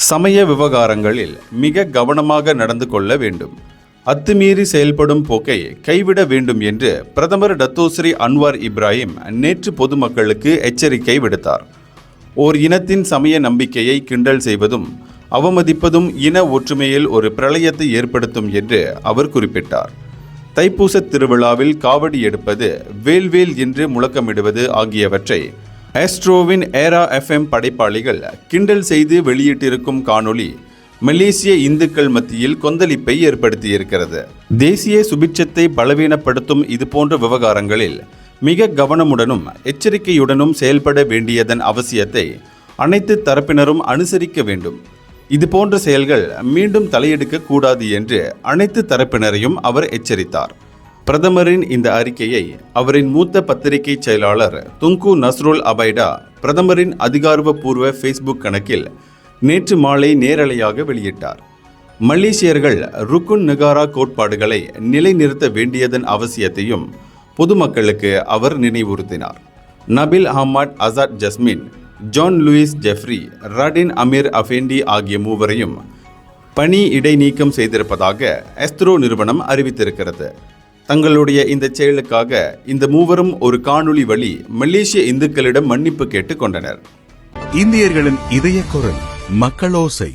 சமய விவகாரங்களில் மிக கவனமாக நடந்து கொள்ள வேண்டும். அத்துமீறி செயல்படும் போக்கை கைவிட வேண்டும் என்று பிரதமர் டத்தோஸ்ரீ அன்வார் இப்ராஹிம் நேற்று பொதுமக்களுக்கு எச்சரிக்கை விடுத்தார். ஓர் இனத்தின் சமய நம்பிக்கையை கிண்டல் செய்வதும் அவமதிப்பதும் இன ஒற்றுமையில் ஒரு பிரளயத்தை ஏற்படுத்தும் என்று அவர் குறிப்பிட்டார். தைப்பூச திருவிழாவில் காவடி எடுப்பது, வேல்வேல் என்று முழக்கமிடுவது ஆகியவற்றை ஆஸ்ட்ரோவின் ஏரா எஃப்எம் படைப்பாளிகள் கிண்டல் செய்து வெளியிட்டிருக்கும் காணொளி மலேசிய இந்துக்கள் மத்தியில் கொந்தளிப்பை ஏற்படுத்தியிருக்கிறது. தேசிய சுபிட்சத்தை பலவீனப்படுத்தும் இதுபோன்ற விவகாரங்களில் மிக கவனமுடனும் எச்சரிக்கையுடனும் செயல்பட வேண்டியதன் அவசியத்தை அனைத்து தரப்பினரும் அனுசரிக்க வேண்டும். இதுபோன்ற செயல்கள் மீண்டும் தலையெடுக்க கூடாது என்று அனைத்து தரப்பினரையும் அவர் எச்சரித்தார். பிரதமரின் இந்த அறிக்கையை அவரின் மூத்த பத்திரிகை செயலாளர் துங்கு நஸ்ருல் அபைடா பிரதமரின் அதிகாரப்பூர்வ ஃபேஸ்புக் கணக்கில் நேற்று மாலை நேரலையாக வெளியிட்டார். மலேசியர்கள் ருக்குன் நகாரா கோட்பாடுகளை நிலைநிறுத்த வேண்டியதன் அவசியத்தையும் பொதுமக்களுக்கு அவர் நினைவுறுத்தினார். Nabil Ahmad Asad Jasmin, John Louis Jeffrey, Radin Amir Affendi ஆகிய மூவரையும் பணி இடைநீக்கம் செய்திருப்பதாக ஆஸ்ட்ரோ நிறுவனம் அறிவித்திருக்கிறது. தங்களுடைய இந்த செயலுக்காக இந்த மூவரும் ஒரு காணொளி வழி மலேசிய இந்துக்களிடம் மன்னிப்பு கேட்டுக் கொண்டனர். இந்தியர்களின் இதய குரல் மக்களோசை.